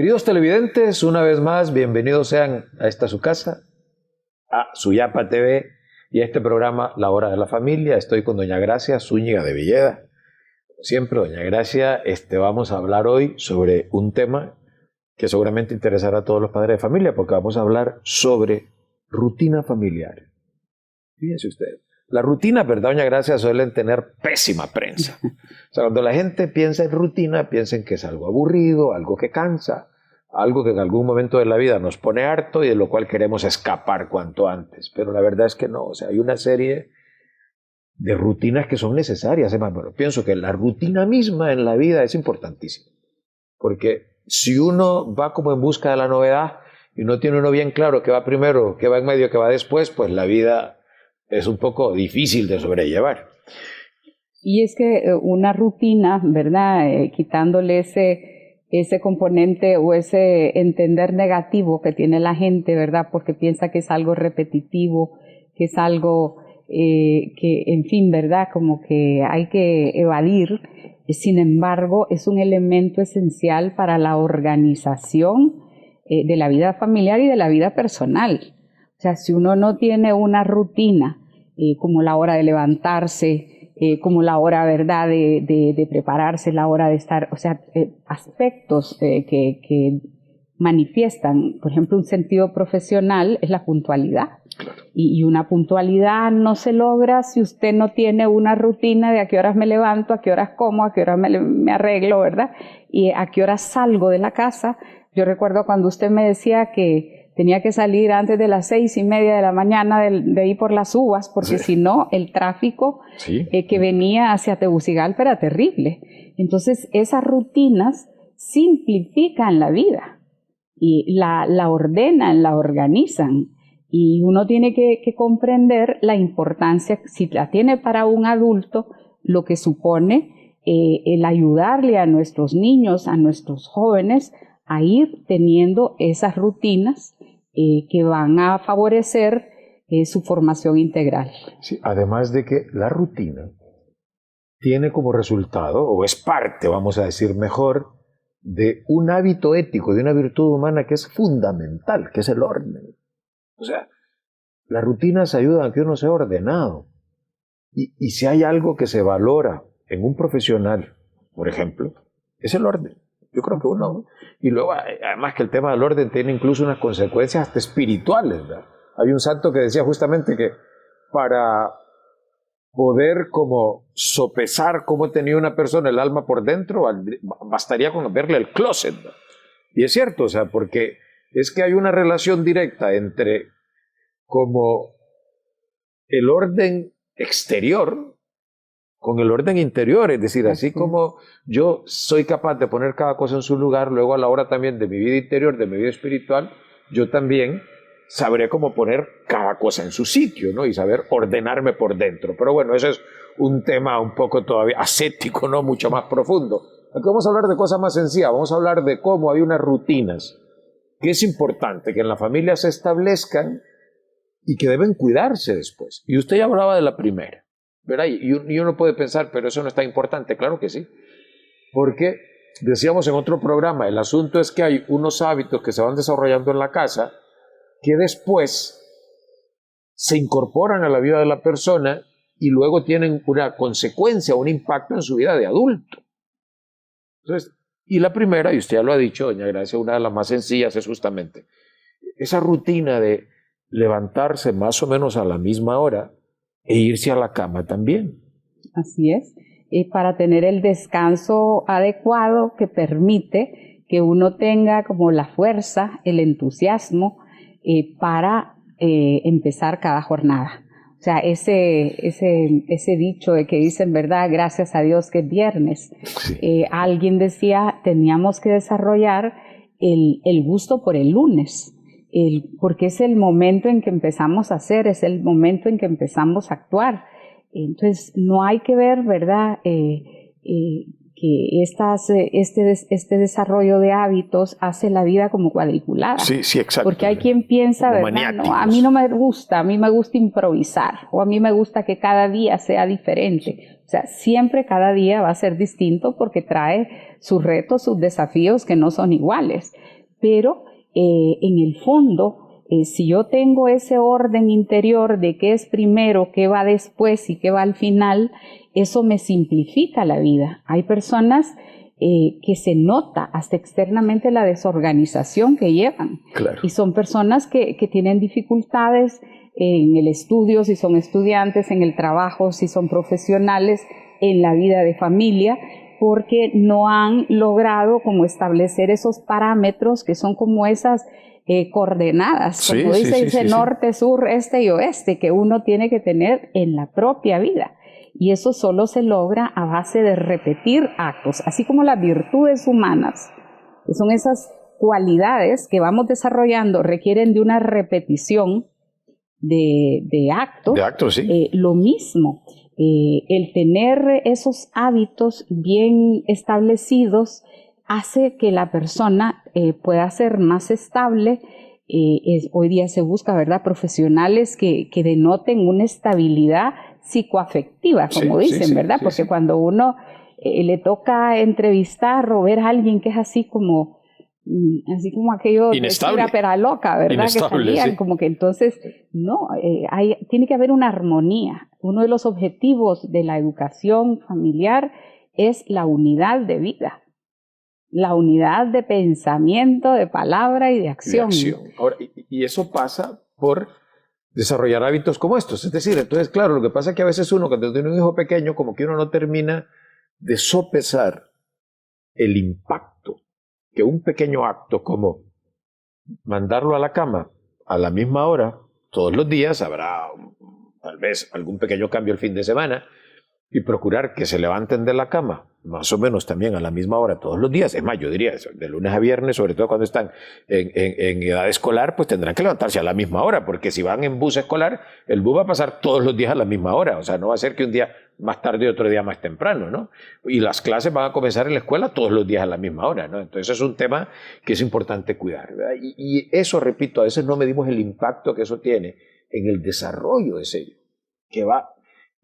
Queridos televidentes, una vez más, bienvenidos sean a esta su casa, a Suyapa TV y a este programa La Hora de la Familia. Estoy con doña Gracia Zúñiga de Villeda. Como siempre, doña Gracia, vamos a hablar hoy sobre un tema que seguramente interesará a todos los padres de familia, porque vamos a hablar sobre rutina familiar. Fíjense ustedes, las rutinas, ¿verdad, doña Gracia? Suelen tener pésima prensa. O sea, cuando la gente piensa en rutina, piensen que es algo aburrido, algo que cansa, algo que en algún momento de la vida nos pone harto y de lo cual queremos escapar cuanto antes. Pero la verdad es que no, o sea, hay una serie de rutinas que son necesarias. Además, bueno, pienso que la rutina misma en la vida es importantísima, porque si uno va como en busca de la novedad y no tiene uno bien claro qué va primero, qué va en medio, qué va después, pues la vida es un poco difícil de sobrellevar. Y es que una rutina, ¿verdad? Quitándole ese componente o ese entender negativo que tiene la gente, ¿verdad? Porque piensa que es algo repetitivo, que es algo que, en fin, ¿verdad? Como que hay que evadir. Sin embargo, es un elemento esencial para la organización de la vida familiar y de la vida personal. O sea, si uno no tiene una rutina, como la hora de levantarse, como la hora, ¿verdad?, de prepararse, la hora de estar, o sea, aspectos que manifiestan, por ejemplo, un sentido profesional es la puntualidad. Y una puntualidad no se logra si usted no tiene una rutina de a qué horas me levanto, a qué horas como, a qué horas me arreglo, ¿verdad? Y a qué horas salgo de la casa. Yo recuerdo cuando usted me decía que tenía que salir antes de las 6:30 de la mañana de ir por las uvas, porque si no, el tráfico que venía hacia Tegucigalpa era terrible. Entonces, esas rutinas simplifican la vida y la ordenan, la organizan. Y uno tiene que comprender la importancia, si la tiene para un adulto, lo que supone el ayudarle a nuestros niños, a nuestros jóvenes, a ir teniendo esas rutinas que van a favorecer su formación integral. Sí, además de que la rutina tiene como resultado, o es parte, vamos a decir mejor, de un hábito ético, de una virtud humana que es fundamental, que es el orden. O sea, las rutinas ayudan a que uno sea ordenado. Y si hay algo que se valora en un profesional, por ejemplo, es el orden. Yo creo que uno... Y luego, además que el tema del orden tiene incluso unas consecuencias hasta espirituales, ¿verdad? Hay un santo que decía justamente que para poder como sopesar cómo tenía una persona el alma por dentro, bastaría con verle el closet, ¿verdad? Y es cierto, o sea, porque es que hay una relación directa entre como el orden exterior con el orden interior, es decir, así como yo soy capaz de poner cada cosa en su lugar, luego a la hora también de mi vida interior, de mi vida espiritual, yo también sabré cómo poner cada cosa en su sitio, ¿no? Y saber ordenarme por dentro. Pero bueno, ese es un tema un poco todavía ascético, ¿no? Mucho más profundo. Aquí vamos a hablar de cosas más sencillas, vamos a hablar de cómo hay unas rutinas que es importante que en la familia se establezcan y que deben cuidarse después. Y usted ya hablaba de la primera, ¿verdad? Y uno puede pensar, pero eso no es tan importante. Claro que sí, porque decíamos en otro programa, el asunto es que hay unos hábitos que se van desarrollando en la casa que después se incorporan a la vida de la persona y luego tienen una consecuencia, un impacto en su vida de adulto. Entonces, y la primera, y usted ya lo ha dicho, doña Gracia, una de las más sencillas es justamente esa rutina de levantarse más o menos a la misma hora e irse a la cama también. Así es, para tener el descanso adecuado que permite que uno tenga como la fuerza, el entusiasmo para empezar cada jornada. O sea, ese dicho de que dicen, ¿verdad? Gracias a Dios que es viernes. Sí. Alguien decía, teníamos que desarrollar el gusto por el lunes. Porque es el momento en que empezamos a hacer, es el momento en que empezamos a actuar. Entonces, no hay que ver, ¿verdad?, que este desarrollo de hábitos hace la vida como cuadriculada. Sí, exacto. Porque hay quien piensa, como ¿verdad? No, a mí no me gusta, a mí me gusta improvisar, o a mí me gusta que cada día sea diferente. O sea, siempre cada día va a ser distinto porque trae sus retos, sus desafíos que no son iguales. Pero en el fondo, si yo tengo ese orden interior de qué es primero, qué va después y qué va al final, eso me simplifica la vida. Hay personas que se nota hasta externamente la desorganización que llevan. Claro. Y son personas que tienen dificultades en el estudio, si son estudiantes, en el trabajo, si son profesionales, en la vida de familia, porque no han logrado como establecer esos parámetros que son como esas coordenadas, como dice norte, sur, este y oeste, que uno tiene que tener en la propia vida. Y eso solo se logra a base de repetir actos, así como las virtudes humanas, que son esas cualidades que vamos desarrollando, requieren de una repetición de actos. De actos, sí. Lo mismo, el tener esos hábitos bien establecidos hace que la persona pueda ser más estable. Hoy día se busca, ¿verdad?, profesionales que denoten una estabilidad psicoafectiva, como dicen, ¿verdad? Porque cuando uno le toca entrevistar o ver a alguien que es así como aquello inestable, de pera loca, ¿verdad? Inestable, que salían, como que entonces, no, tiene que haber una armonía. Uno de los objetivos de la educación familiar es la unidad de vida. La unidad de pensamiento, de palabra y de acción. Ahora, y eso pasa por desarrollar hábitos como estos. Es decir, entonces, claro, lo que pasa es que a veces uno, cuando tiene un hijo pequeño, como que uno no termina de sopesar el impacto que un pequeño acto como mandarlo a la cama a la misma hora, todos los días, habrá tal vez algún pequeño cambio el fin de semana, y procurar que se levanten de la cama más o menos también a la misma hora todos los días. Es más, yo diría, de lunes a viernes, sobre todo cuando están en edad escolar, pues tendrán que levantarse a la misma hora, porque si van en bus escolar, el bus va a pasar todos los días a la misma hora. O sea, no va a ser que un día más tarde y otro día más temprano, ¿no? Y las clases van a comenzar en la escuela todos los días a la misma hora, ¿no? Entonces es un tema que es importante cuidar, ¿verdad? Y eso, repito, a veces no medimos el impacto que eso tiene en el desarrollo de sello, que va.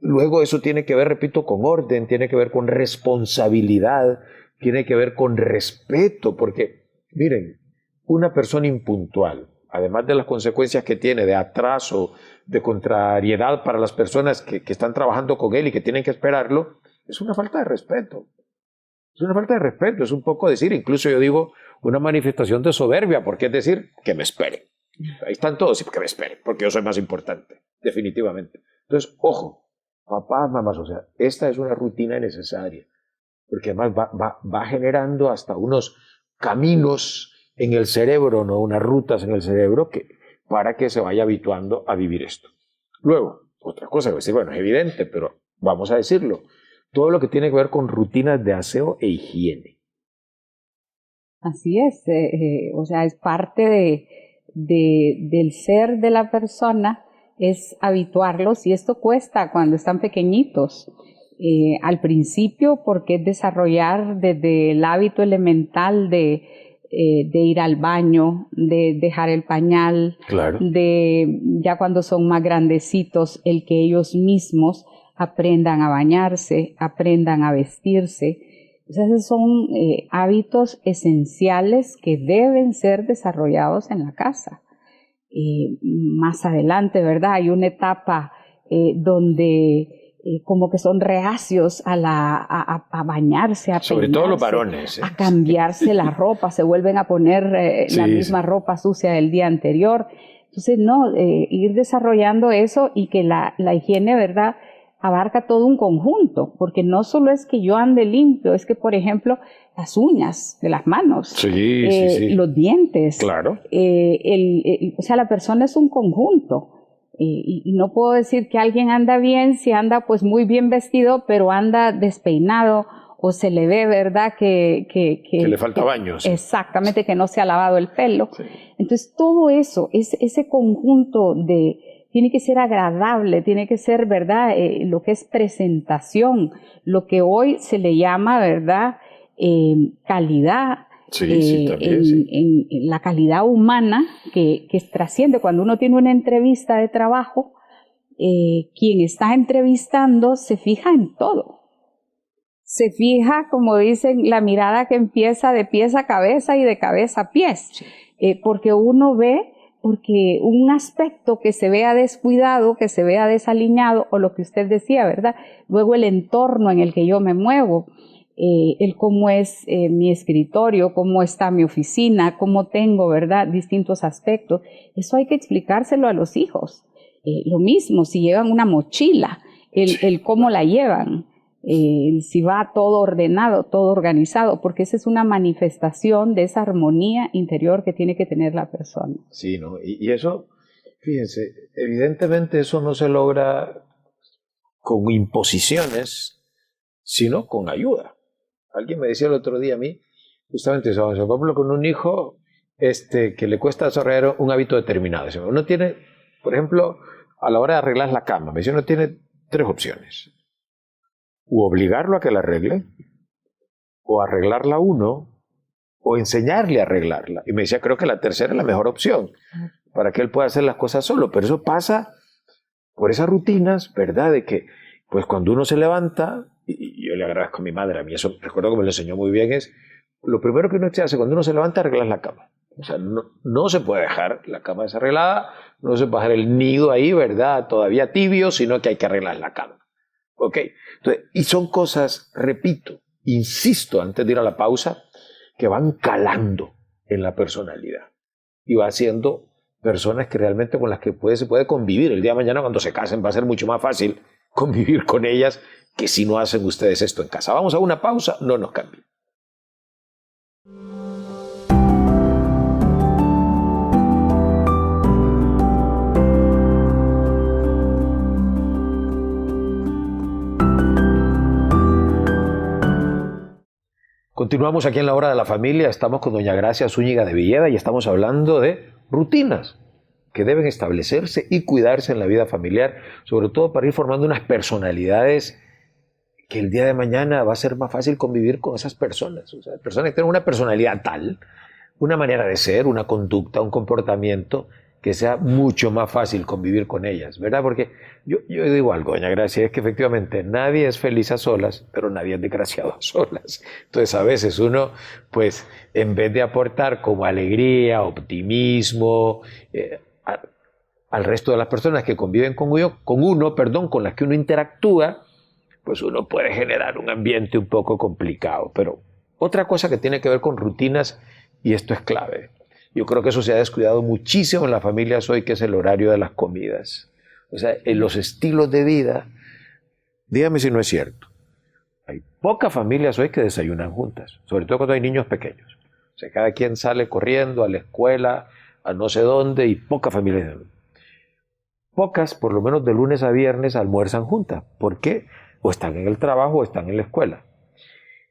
Luego eso tiene que ver, repito, con orden, tiene que ver con responsabilidad, tiene que ver con respeto, porque, miren, una persona impuntual, además de las consecuencias que tiene de atraso, de contrariedad para las personas que están trabajando con él y que tienen que esperarlo, es una falta de respeto. Es una falta de respeto, es un poco decir, incluso yo digo, una manifestación de soberbia, porque es decir, que me esperen. Ahí están todos, y que me esperen, porque yo soy más importante, definitivamente. Entonces, ojo. Papás, mamás, o sea, esta es una rutina necesaria, porque además va generando hasta unos caminos en el cerebro, no unas rutas en el cerebro para que se vaya habituando a vivir esto. Luego, otra cosa, decir, bueno, es evidente, pero vamos a decirlo, todo lo que tiene que ver con rutinas de aseo e higiene. Así es, o sea, es parte del ser de la persona, es habituarlos, y esto cuesta cuando están pequeñitos. Al principio, porque es desarrollar desde el hábito elemental de ir al baño, de dejar el pañal, claro, de ya cuando son más grandecitos, el que ellos mismos aprendan a bañarse, aprendan a vestirse. O sea, esos son hábitos esenciales que deben ser desarrollados en la casa. Más adelante, ¿verdad? Hay una etapa donde como que son reacios a bañarse, a sobre peinarse, todo los varones, a cambiarse la ropa, se vuelven a poner la misma ropa sucia del día anterior. Entonces, no, ir desarrollando eso, y que la higiene, ¿verdad?, abarca todo un conjunto, porque no solo es que yo ande limpio, es que, por ejemplo, las uñas de las manos, los dientes, claro. O sea, la persona es un conjunto, y no puedo decir que alguien anda bien si anda pues muy bien vestido, pero anda despeinado, o se le ve, ¿verdad?, que le falta baño. Exactamente, que no se ha lavado el pelo. Sí. Entonces, todo eso, ese conjunto tiene que ser agradable, tiene que ser, ¿verdad? Lo que es presentación, lo que hoy se le llama, ¿verdad? Calidad. Sí, también, en la calidad humana que trasciende. Cuando uno tiene una entrevista de trabajo, quien está entrevistando se fija en todo. Se fija, como dicen, la mirada que empieza de pies a cabeza y de cabeza a pies. Porque uno ve, porque un aspecto que se vea descuidado, que se vea desaliñado, o lo que usted decía, ¿verdad? Luego el entorno en el que yo me muevo. El cómo es mi escritorio, cómo está mi oficina, cómo tengo, ¿verdad?, distintos aspectos. Eso hay que explicárselo a los hijos. Lo mismo, si llevan una mochila, el cómo la llevan, si va todo ordenado, todo organizado, porque esa es una manifestación de esa armonía interior que tiene que tener la persona. Sí, ¿no? Y eso, fíjense, evidentemente eso no se logra con imposiciones, sino con ayuda. Alguien me decía el otro día a mí, justamente eso, por ejemplo, con un hijo que le cuesta desarrollar un hábito determinado. Uno tiene, por ejemplo, a la hora de arreglar la cama, me dice, uno tiene 3 opciones. O obligarlo a que la arregle, o arreglarla uno, o enseñarle a arreglarla. Y me decía, creo que la tercera es la mejor opción, para que él pueda hacer las cosas solo. Pero eso pasa por esas rutinas, ¿verdad? De que, pues cuando uno se levanta, y yo le agradezco a mi madre, a mí eso recuerdo que me lo enseñó muy bien, es lo primero que uno hace cuando uno se levanta, arreglar la cama. O sea, no se puede dejar la cama desarreglada, no se puede dejar el nido ahí, ¿verdad? Todavía tibio, sino que hay que arreglar la cama. ¿Ok? Entonces, y son cosas, repito, insisto, antes de ir a la pausa, que van calando en la personalidad y va haciendo personas que realmente con las que se puede convivir. El día de mañana cuando se casen va a ser mucho más fácil convivir con ellas que si no hacen ustedes esto en casa. Vamos a una pausa, no nos cambien. Continuamos aquí en la Hora de la Familia, estamos con doña Gracia Zúñiga de Villeda y estamos hablando de rutinas que deben establecerse y cuidarse en la vida familiar, sobre todo para ir formando unas personalidades que el día de mañana va a ser más fácil convivir con esas personas. O sea, personas que tienen una personalidad tal, una manera de ser, una conducta, un comportamiento, que sea mucho más fácil convivir con ellas, ¿verdad? Porque yo digo algo, doña Gracia, es que efectivamente nadie es feliz a solas, pero nadie es desgraciado a solas. Entonces a veces uno, pues, en vez de aportar como alegría, optimismo, al resto de las personas que conviven con uno, con las que uno interactúa, pues uno puede generar un ambiente un poco complicado. Pero otra cosa que tiene que ver con rutinas, y esto es clave, yo creo que eso se ha descuidado muchísimo en las familias hoy, que es el horario de las comidas. O sea, en los estilos de vida, dígame si no es cierto, hay pocas familias hoy que desayunan juntas, sobre todo cuando hay niños pequeños. O sea, cada quien sale corriendo a la escuela, a no sé dónde, y pocas familias. Pocas, por lo menos de lunes a viernes, almuerzan juntas. ¿Por qué? O están en el trabajo o están en la escuela.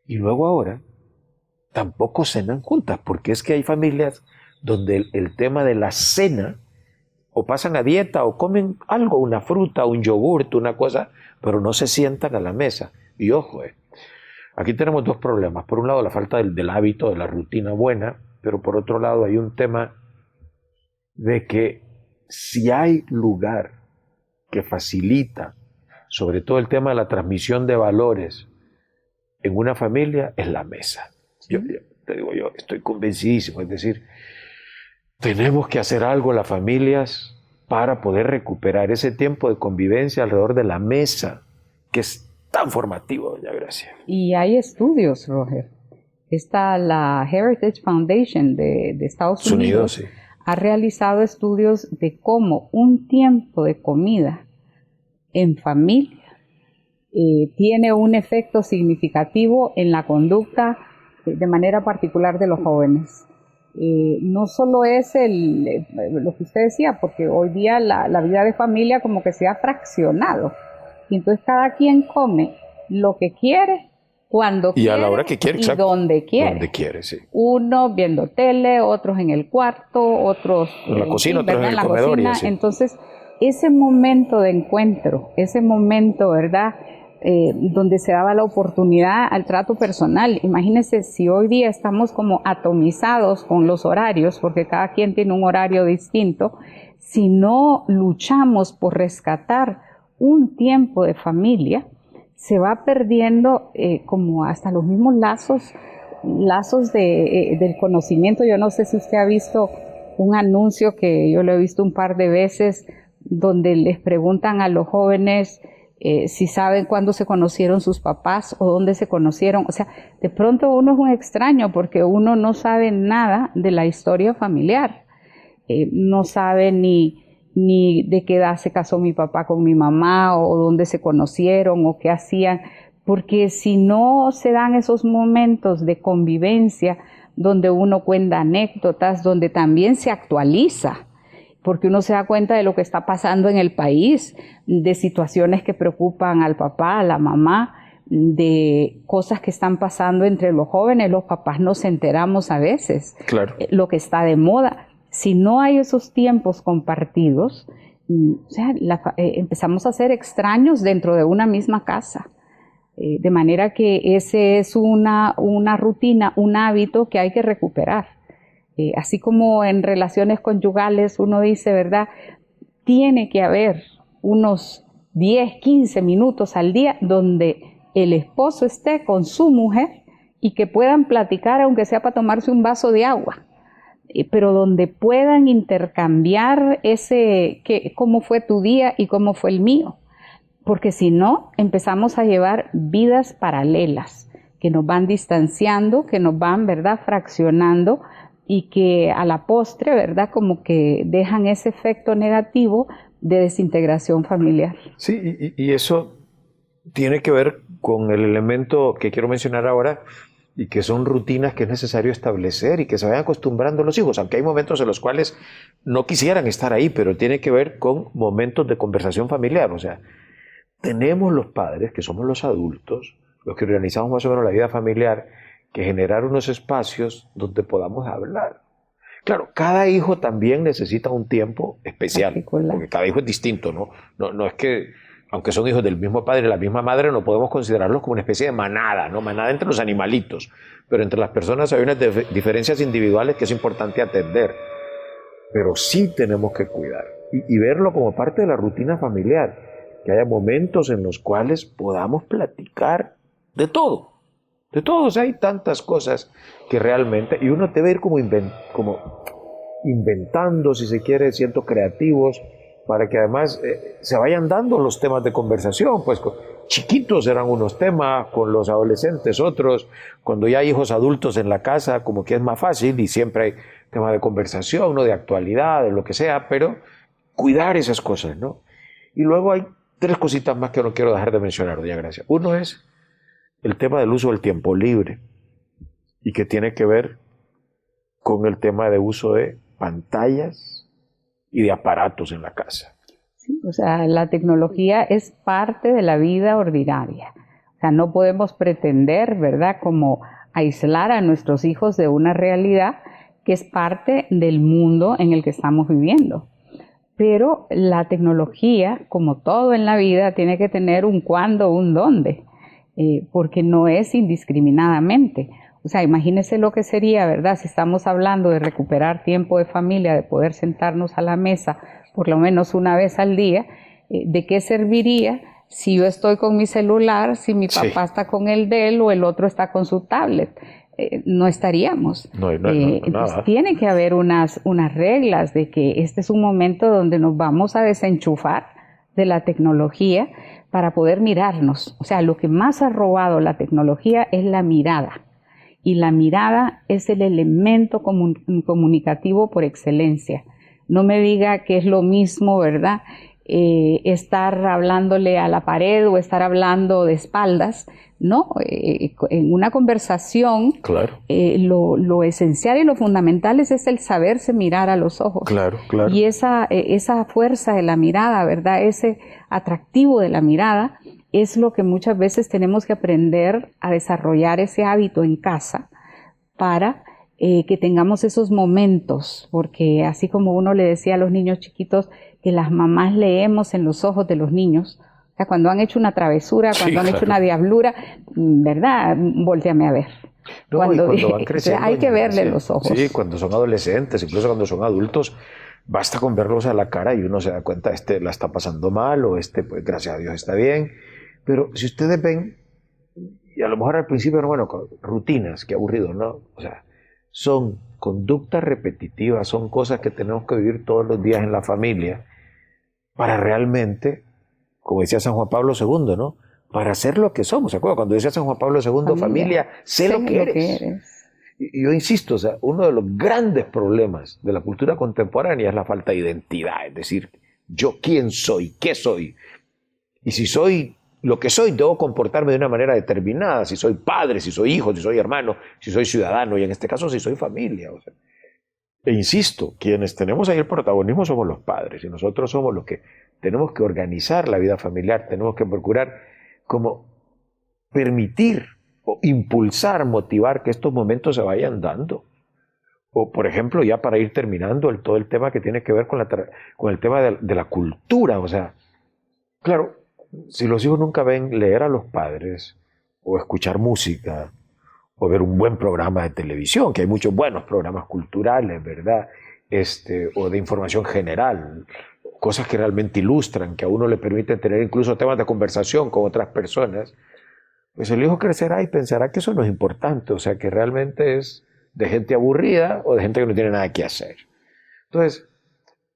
Y luego ahora tampoco cenan juntas, porque es que hay familias donde el tema de la cena, o pasan a dieta o comen algo, una fruta, un yogurt, una cosa, pero no se sientan a la mesa. Y ojo, aquí tenemos 2 problemas. Por un lado, la falta del hábito, de la rutina buena, pero por otro lado hay un tema de que si hay lugar que facilita, sobre todo el tema de la transmisión de valores en una familia, es la mesa. Yo te digo, yo estoy convencidísimo, es decir, tenemos que hacer algo las familias para poder recuperar ese tiempo de convivencia alrededor de la mesa, que es tan formativo, doña Gracia. Y hay estudios, Roger. Está la Heritage Foundation de Estados Unidos, Sí. Ha realizado estudios de cómo un tiempo de comida en familia tiene un efecto significativo en la conducta de manera particular de los jóvenes. No solo es lo que usted decía, porque hoy día la vida de familia como que se ha fraccionado. Y entonces cada quien come lo que quiere, cuando quiere, y a la hora que quiere, y exacto. donde quiere. Donde quiere, sí. Uno viendo tele, otros en el cuarto, otros en la cocina, otros en el comedor. Cocina. Entonces, ese momento de encuentro, ese momento, ¿verdad?, donde se daba la oportunidad al trato personal. Imagínense si hoy día estamos como atomizados con los horarios, porque cada quien tiene un horario distinto, si no luchamos por rescatar un tiempo de familia, se va perdiendo como hasta los mismos lazos del conocimiento. Yo no sé si usted ha visto un anuncio que yo lo he visto un par de veces, donde les preguntan a los jóvenes si saben cuándo se conocieron sus papás o dónde se conocieron. O sea, de pronto uno es un extraño porque uno no sabe nada de la historia familiar. No sabe ni de qué edad se casó mi papá con mi mamá, o dónde se conocieron, o qué hacían, porque si no se dan esos momentos de convivencia donde uno cuenta anécdotas, donde también se actualiza, porque uno se da cuenta de lo que está pasando en el país, de situaciones que preocupan al papá, a la mamá, de cosas que están pasando entre los jóvenes. Los papás nos enteramos a veces, Claro. Lo que está de moda. Si no hay esos tiempos compartidos, o sea, empezamos a ser extraños dentro de una misma casa. De manera que ese es una rutina, un hábito que hay que recuperar. Así como en relaciones conyugales uno dice, ¿verdad?, tiene que haber unos 10, 15 minutos al día donde el esposo esté con su mujer y que puedan platicar, aunque sea para tomarse un vaso de agua, pero donde puedan intercambiar cómo fue tu día y cómo fue el mío. Porque si no, empezamos a llevar vidas paralelas que nos van distanciando, que nos van, ¿verdad?, fraccionando, y que a la postre, ¿verdad?, como que dejan ese efecto negativo de desintegración familiar. Sí, y eso tiene que ver con el elemento que quiero mencionar ahora, y que son rutinas que es necesario establecer y que se vayan acostumbrando los hijos, aunque hay momentos en los cuales no quisieran estar ahí, pero tiene que ver con momentos de conversación familiar. O sea, tenemos los padres, que somos los adultos, los que organizamos más o menos la vida familiar, que generar unos espacios donde podamos hablar. Claro, cada hijo también necesita un tiempo especial, Particular. porque cada hijo es distinto, ¿no? No es que, aunque son hijos del mismo padre y la misma madre, no podemos considerarlos como una especie de manada, ¿no? Manada entre los animalitos, pero entre las personas hay unas diferencias individuales que es importante atender, pero sí tenemos que cuidar y verlo como parte de la rutina familiar, que haya momentos en los cuales podamos platicar de todo. De todos hay tantas cosas que realmente, y uno debe ir como inventando, si se quiere, siendo creativos, para que además se vayan dando los temas de conversación. Pues chiquitos eran unos temas, con los adolescentes otros, cuando ya hay hijos adultos en la casa, como que es más fácil y siempre hay temas de conversación, ¿no?, de actualidad, de lo que sea, pero cuidar esas cosas, ¿no? Y luego hay 3 cositas más que no quiero dejar de mencionar, doña Gracia. Uno es el tema del uso del tiempo libre, y que tiene que ver con el tema de uso de pantallas y de aparatos en la casa. Sí, o sea, la tecnología es parte de la vida ordinaria. O sea, no podemos pretender, ¿verdad?, como aislar a nuestros hijos de una realidad que es parte del mundo en el que estamos viviendo. Pero la tecnología, como todo en la vida, tiene que tener un cuándo, un dónde. Porque no es indiscriminadamente. O sea, imagínese lo que sería, ¿verdad?, si estamos hablando de recuperar tiempo de familia, de poder sentarnos a la mesa por lo menos una vez al día, ¿de qué serviría si yo estoy con mi celular, si mi papá está con el de él o el otro está con su tablet? No estaríamos. No, entonces tiene que haber unas reglas de que este es un momento donde nos vamos a desenchufar de la tecnología para poder mirarnos. O sea, lo que más ha robado la tecnología es la mirada. Y la mirada es el elemento comunicativo por excelencia. No me diga que es lo mismo, ¿verdad?, estar hablándole a la pared o estar hablando de espaldas. No, en una conversación, claro, lo esencial y lo fundamental es el saberse mirar a los ojos. Claro, claro. Y esa fuerza de la mirada, ¿verdad?, ese atractivo de la mirada, es lo que muchas veces tenemos que aprender a desarrollar ese hábito en casa para que tengamos esos momentos, porque así como uno le decía a los niños chiquitos que las mamás leemos en los ojos de los niños, o sea, cuando han hecho una travesura, cuando han hecho una diablura, ¿verdad? Voltéame a ver. No, cuando van creciendo, hay que verle los ojos. Sí, cuando son adolescentes, incluso cuando son adultos, basta con verlos a la cara y uno se da cuenta, este la está pasando mal o este, pues gracias a Dios está bien. Pero si ustedes ven, y a lo mejor al principio, bueno, rutinas, qué aburrido, ¿no? O sea, son conductas repetitivas, son cosas que tenemos que vivir todos los días en la familia para realmente, como decía San Juan Pablo II, ¿no? Para ser lo que somos. ¿Se acuerdan? Cuando decía San Juan Pablo II, familia, sé lo que eres. Y yo insisto, o sea, uno de los grandes problemas de la cultura contemporánea es la falta de identidad. Es decir, yo quién soy, qué soy. Y si soy lo que soy, debo comportarme de una manera determinada. Si soy padre, si soy hijo, si soy hermano, si soy ciudadano, y en este caso si soy familia. O sea, e insisto, quienes tenemos ahí el protagonismo somos los padres, y nosotros somos los que tenemos que organizar la vida familiar, tenemos que procurar como permitir o impulsar, motivar que estos momentos se vayan dando. O, por ejemplo, ya para ir terminando, todo el tema que tiene que ver con el tema de la cultura. O sea, claro, si los hijos nunca ven leer a los padres, o escuchar música, o ver un buen programa de televisión, que hay muchos buenos programas culturales, ¿verdad? O de información general, cosas que realmente ilustran, que a uno le permiten tener incluso temas de conversación con otras personas, pues el hijo crecerá y pensará que eso no es importante, o sea, que realmente es de gente aburrida o de gente que no tiene nada que hacer. Entonces,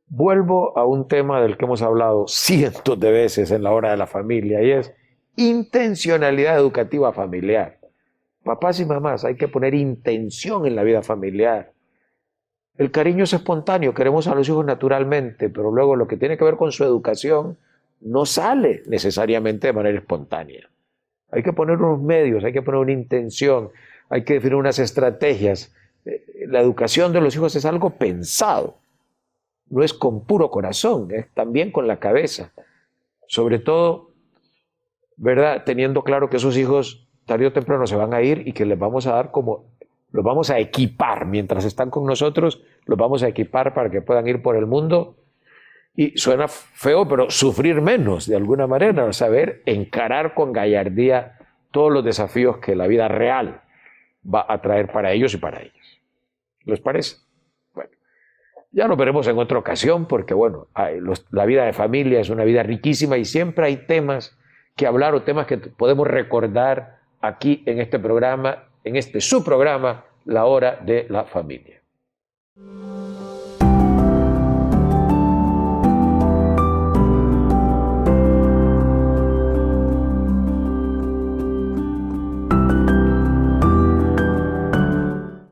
vuelvo a un tema del que hemos hablado cientos de veces en la hora de la familia, y es intencionalidad educativa familiar. Papás y mamás, hay que poner intención en la vida familiar. El cariño es espontáneo, queremos a los hijos naturalmente, pero luego lo que tiene que ver con su educación no sale necesariamente de manera espontánea. Hay que poner unos medios, hay que poner una intención, hay que definir unas estrategias. La educación de los hijos es algo pensado, no es con puro corazón, es también con la cabeza. Sobre todo, ¿verdad? Teniendo claro que esos hijos tarde o temprano se van a ir y que les vamos a dar los vamos a equipar mientras están con nosotros, los vamos a equipar para que puedan ir por el mundo. Y suena feo, pero sufrir menos de alguna manera, saber encarar con gallardía todos los desafíos que la vida real va a traer para ellos y para ellos. ¿Les parece? Bueno, ya nos veremos en otra ocasión porque, bueno, la vida de familia es una vida riquísima y siempre hay temas que hablar o temas que podemos recordar aquí en este programa, en este su programa, La Hora de la Familia.